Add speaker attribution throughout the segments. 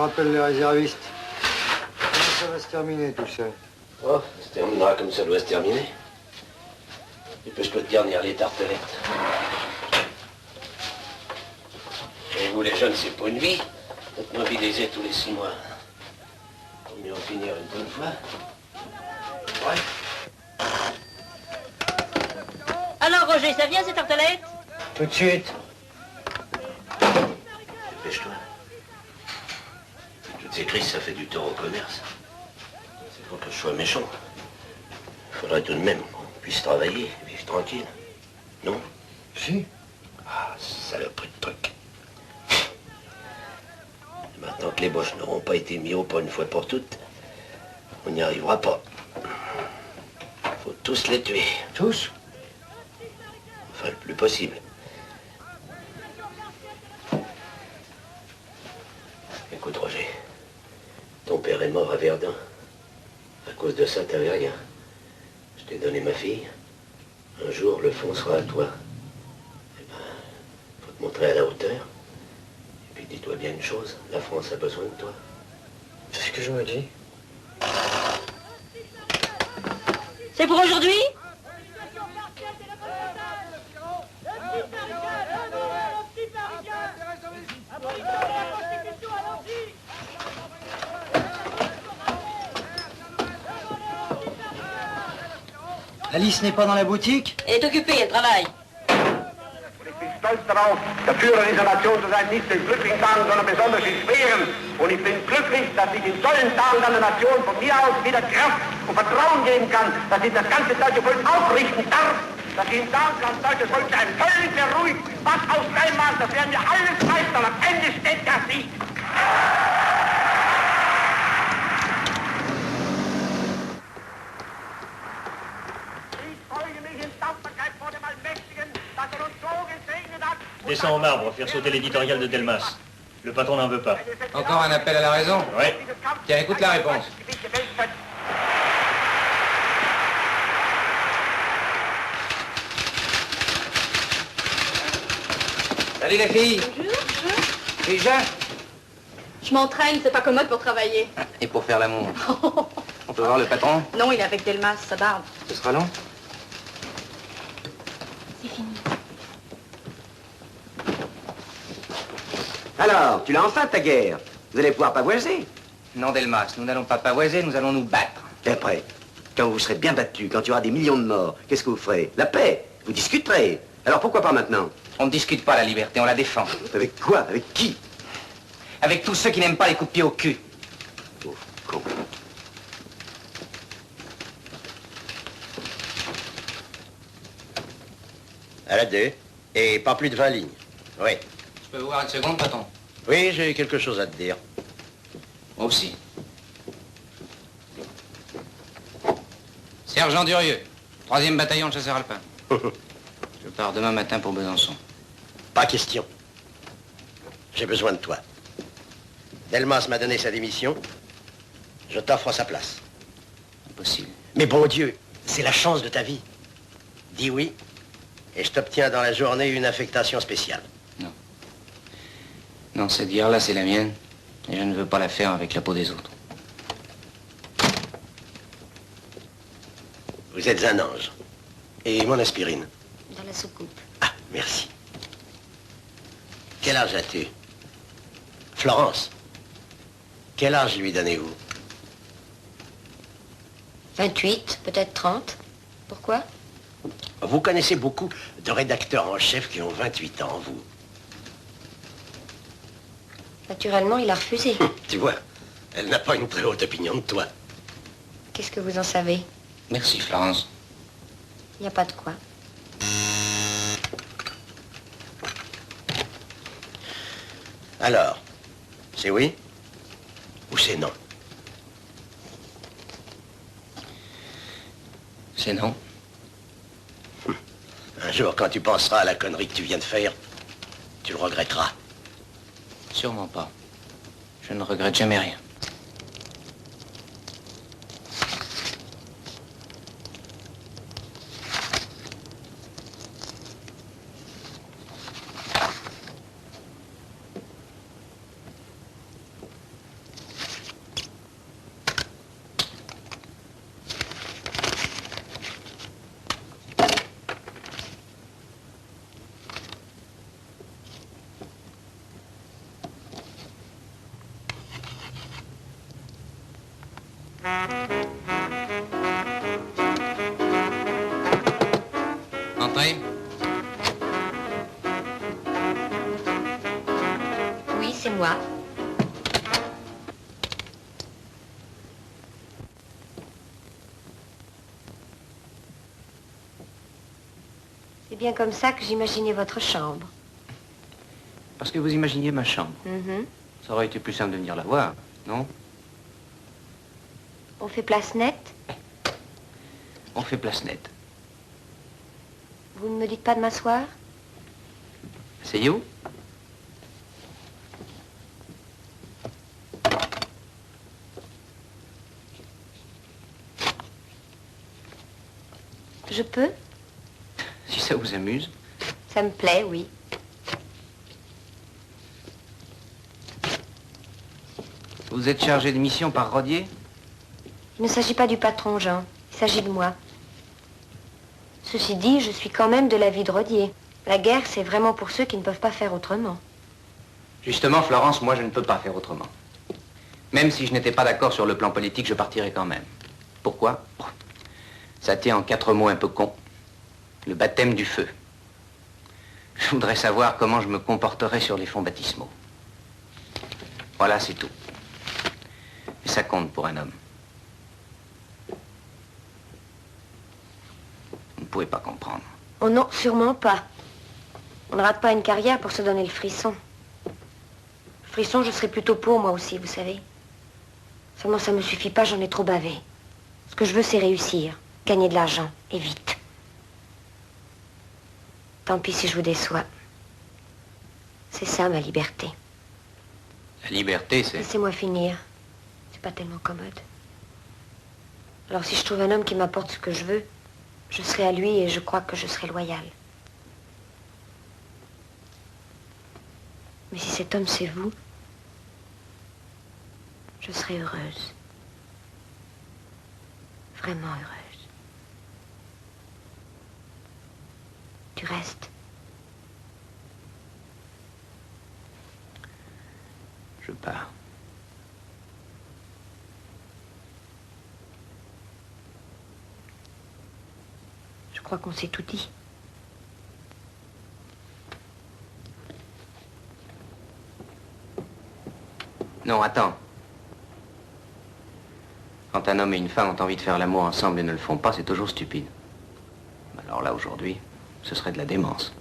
Speaker 1: rappelle les réservistes. Comment ça va se terminer tout ça?
Speaker 2: Oh, ça se terminera comme ça doit se terminer. Et puis je peux te garnir les tartelettes. Et vous les jeunes, c'est pas une vie. D'être mobilisés tous les 6 mois. Faut mieux en finir une bonne fois. Ouais.
Speaker 3: Alors Roger, ça vient ces tartelettes?
Speaker 1: Tout de suite.
Speaker 2: Dépêche-toi. Toutes ces crises, ça fait du tort au commerce. C'est pour que je sois méchant. Il faudrait tout de même qu'on puisse travailler, vivre tranquille. Non?
Speaker 1: Si.
Speaker 2: Ah, saloperie de truc. Maintenant que les boches n'auront pas été mis au point une fois pour toutes, on n'y arrivera pas. Faut tous les tuer.
Speaker 1: Tous?
Speaker 2: Enfin, le plus possible. Écoute, Roger, ton père est mort à Verdun. À cause de ça, t'avais rien. Je t'ai donné ma fille. Un jour, le fond sera à toi. Eh ben, faut te montrer à la hauteur. Et puis dis-toi bien une chose, la France a besoin de toi.
Speaker 1: C'est ce que je me dis.
Speaker 3: C'est pour aujourd'hui?
Speaker 1: Alice n'est pas dans la boutique?
Speaker 3: Elle est occupée, elle travaille.
Speaker 4: Ich bin stolz darauf, der Führer dieser Nation zu sein, nicht in glücklichen Tagen, sondern besonders in schweren. Und ich bin glücklich, dass ich in solchen Tagen einer Nation von mir aus wieder Kraft und Vertrauen geben kann, dass ich das ganze deutsche Volk aufrichten darf, dass ich ihm sagen kann, das deutsche Volk sei völlig beruhigt, was aus sein mag, das werden wir alles meistern, am Ende steht der Sieg.
Speaker 5: Descends au marbre, faire sauter l'éditorial de Delmas. Le patron n'en veut pas.
Speaker 6: Encore un appel à la raison?
Speaker 5: Oui.
Speaker 6: Tiens, écoute la réponse. Salut les filles.
Speaker 3: Bonjour.
Speaker 6: Déjà?
Speaker 3: Je m'entraîne, c'est pas commode pour travailler.
Speaker 6: Et pour faire l'amour? On peut voir le patron?
Speaker 3: Non, il est avec Delmas, ça barbe.
Speaker 6: Ce sera long?
Speaker 3: C'est fini.
Speaker 7: Alors, tu l'as enfin ta guerre. Vous allez pouvoir pavoiser.
Speaker 6: Non, Delmas, nous n'allons pas pavoiser, nous allons nous battre.
Speaker 7: Et après, quand vous serez bien battu, quand il y aura des millions de morts, qu'est-ce que vous ferez? La paix. Vous discuterez. Alors pourquoi pas maintenant?
Speaker 6: On ne discute pas la liberté, on la défend.
Speaker 7: Avec quoi? Avec qui?
Speaker 6: Avec tous ceux qui n'aiment pas les coups de pied au cul.
Speaker 7: Oh, con.
Speaker 2: À la 2. Et pas plus de 20 lignes. Oui.
Speaker 6: Je peux vous voir une seconde, patron?
Speaker 2: Oui, j'ai quelque chose à te dire.
Speaker 6: Moi aussi. Sergent Durieux, 3e bataillon de chasseurs alpins. Je pars demain matin pour Besançon.
Speaker 2: Pas question. J'ai besoin de toi. Delmas m'a donné sa démission. Je t'offre sa place.
Speaker 6: Impossible.
Speaker 2: Mais bon Dieu, c'est la chance de ta vie. Dis oui, et je t'obtiens dans la journée une affectation spéciale.
Speaker 6: Non. Non, cette guerre-là, c'est la mienne. Et je ne veux pas la faire avec la peau des autres.
Speaker 2: Vous êtes un ange. Et mon aspirine?
Speaker 3: Dans la soucoupe.
Speaker 2: Ah, merci. Quel âge as-tu? Florence, quel âge lui donnez-vous?
Speaker 3: 28, peut-être 30. Pourquoi?
Speaker 2: Vous connaissez beaucoup de rédacteurs en chef qui ont 28 ans, vous.
Speaker 3: Naturellement, il a refusé.
Speaker 2: Tu vois, elle n'a pas une très haute opinion de toi.
Speaker 3: Qu'est-ce que vous en savez?
Speaker 6: Merci, Florence.
Speaker 3: Il n'y a pas de quoi.
Speaker 2: Alors, c'est oui ou c'est non?
Speaker 6: C'est non.
Speaker 2: Un jour, quand tu penseras à la connerie que tu viens de faire, tu le regretteras.
Speaker 6: Sûrement pas. Je ne regrette jamais rien.
Speaker 3: C'est bien comme ça que j'imaginais votre chambre.
Speaker 6: Parce que vous imaginiez ma chambre.
Speaker 3: Mhm.
Speaker 6: Ça aurait été plus simple de venir la voir, non?
Speaker 3: On fait place nette?
Speaker 6: On fait place nette.
Speaker 3: Vous ne me dites pas de m'asseoir?
Speaker 6: Asseyez-vous.
Speaker 3: Je peux?
Speaker 6: Si ça vous amuse.
Speaker 3: Ça me plaît, oui.
Speaker 6: Vous êtes chargé de mission par Rodier?
Speaker 3: Il ne s'agit pas du patron, Jean. Il s'agit de moi. Ceci dit, je suis quand même de l'avis de Rodier. La guerre, c'est vraiment pour ceux qui ne peuvent pas faire autrement.
Speaker 6: Justement, Florence, moi, je ne peux pas faire autrement. Même si je n'étais pas d'accord sur le plan politique, je partirais quand même. Pourquoi? Ça tient en 4 mots un peu cons. Le baptême du feu. Je voudrais savoir comment je me comporterais sur les fonds baptismaux. Voilà, c'est tout. Et ça compte pour un homme. Vous ne pouvez pas comprendre.
Speaker 3: Oh non, sûrement pas. On ne rate pas une carrière pour se donner le frisson. Le frisson, je serais plutôt pour moi aussi, vous savez. Seulement, ça me suffit pas, j'en ai trop bavé. Ce que je veux, c'est réussir, gagner de l'argent, et vite. Tant pis si je vous déçois. C'est ça, ma liberté.
Speaker 6: La liberté, c'est...
Speaker 3: Laissez-moi finir. C'est pas tellement commode. Alors, si je trouve un homme qui m'apporte ce que je veux, je serai à lui et je crois que je serai loyale. Mais si cet homme, c'est vous, je serai heureuse. Vraiment heureuse. Du reste,
Speaker 6: Je pars.
Speaker 3: je crois qu'on s'est tout dit.
Speaker 6: Non, attends. Quand un homme et une femme ont envie de faire l'amour ensemble et ne le font pas, c'est toujours stupide. Alors là, aujourd'hui, ce serait de la démence.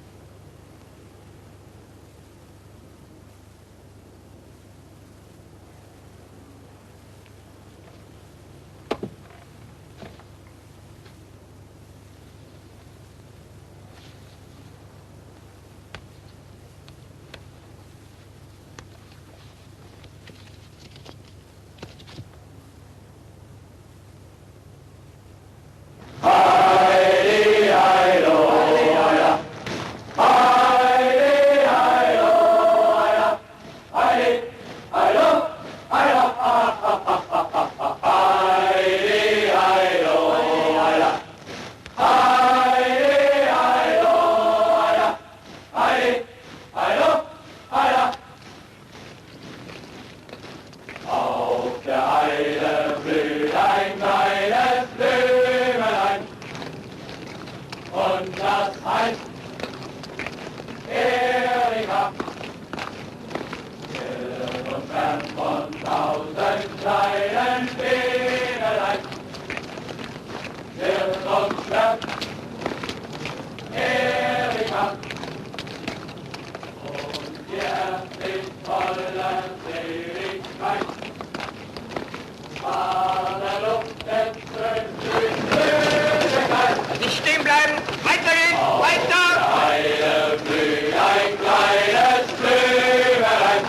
Speaker 4: Nicht stehen bleiben! Weitergehen! Weiter! Eine Blüh, ein kleines Blümelein.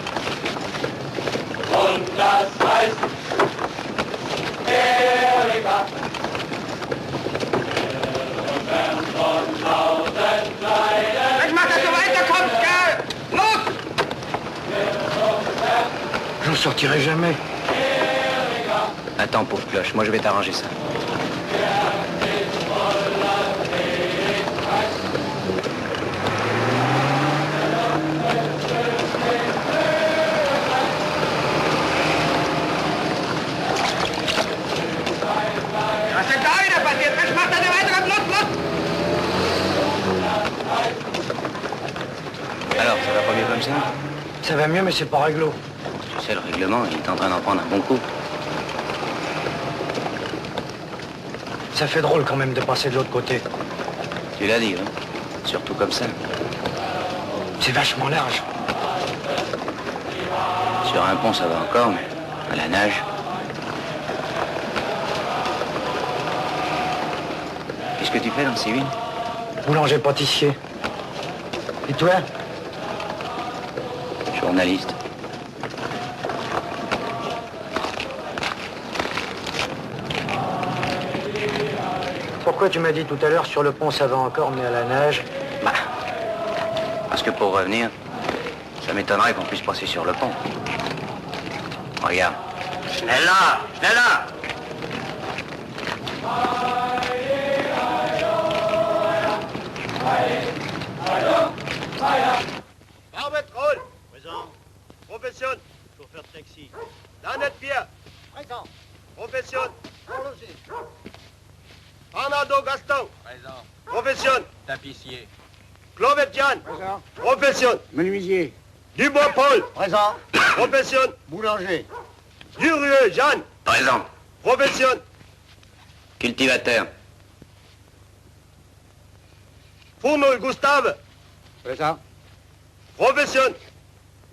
Speaker 4: Und das heißt Erika. Von tausend kleinen... Ich mach, dass du weiterkommst, gell? Los!
Speaker 1: J'en sortirai jamais.
Speaker 6: Attends, pauvre cloche, moi je vais t'arranger ça.
Speaker 4: Was ist denn da wieder passiert? Was macht denn der weitere? Los, los!
Speaker 6: Alors, ça va pas mieux comme ça?
Speaker 1: Ça va mieux, mais c'est pas réglo.
Speaker 6: Tu sais, le règlement, il est en train d'en prendre un bon coup.
Speaker 1: Ça fait drôle quand même de passer de l'autre côté.
Speaker 6: Tu l'as dit, hein? Surtout comme ça.
Speaker 1: C'est vachement large.
Speaker 6: Sur un pont, ça va encore, mais à la nage... Qu'est-ce que tu fais dans le civil?
Speaker 1: Boulanger-pâtissier. Et toi?
Speaker 6: Journaliste.
Speaker 1: Pourquoi tu m'as dit tout à l'heure sur le pont ça va encore, mais à la nage?
Speaker 6: Bah, parce que pour revenir, ça m'étonnerait qu'on puisse passer sur le pont. Regarde.
Speaker 7: Schneller! Schneller!
Speaker 4: Arbeitsroll. Présent. Profession. Chauffeur de taxi. Danette Pierre. Présent. Profession. Horloger. Arnaldo Gaston.
Speaker 8: Présent.
Speaker 4: Profession.
Speaker 8: Tapissier.
Speaker 4: Clovet Jeanne.
Speaker 8: Présent.
Speaker 4: Profession.
Speaker 8: Menuisier.
Speaker 4: Dubois Paul.
Speaker 8: Présent.
Speaker 4: Profession.
Speaker 8: Boulanger.
Speaker 4: Durieux Jeanne.
Speaker 6: Présent.
Speaker 4: Profession.
Speaker 6: Cultivateur.
Speaker 4: Fourneau Gustave.
Speaker 8: Présent.
Speaker 4: Profession.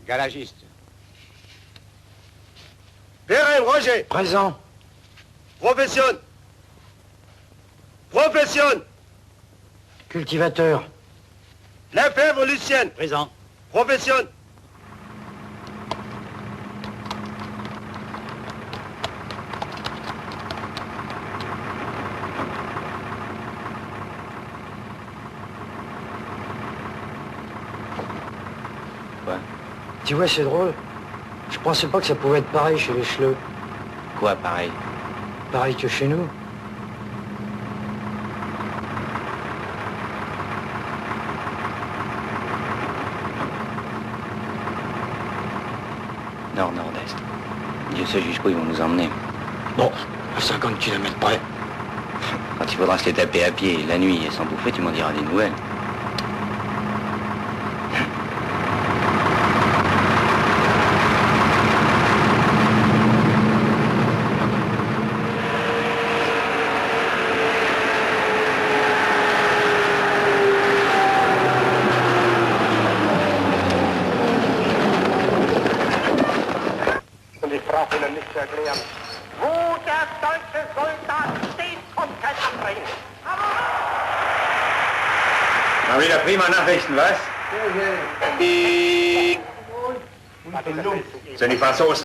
Speaker 8: Garagiste.
Speaker 4: Perrin Roger.
Speaker 1: Présent.
Speaker 4: Profession. Profession.
Speaker 1: Cultivateur.
Speaker 4: Lefebvre Lucienne.
Speaker 8: Présent.
Speaker 4: Profession.
Speaker 6: Quoi?
Speaker 1: Tu vois, c'est drôle. Je pensais pas que ça pouvait être pareil chez les Schleux.
Speaker 6: Quoi, pareil?
Speaker 1: Pareil que chez nous.
Speaker 6: Nord-nord-est. Dieu sait jusqu'où ils vont nous emmener.
Speaker 1: Bon, à 50 km près.
Speaker 6: Quand il faudra se les taper à pied la nuit et sans bouffer, tu m'en diras des nouvelles.
Speaker 4: Und ich brauche Ihnen nicht zu erklären, wo der deutsche Soldat steht und kein anderer.
Speaker 7: Mal wieder prima Nachrichten, was?
Speaker 4: Die
Speaker 7: C'est une façon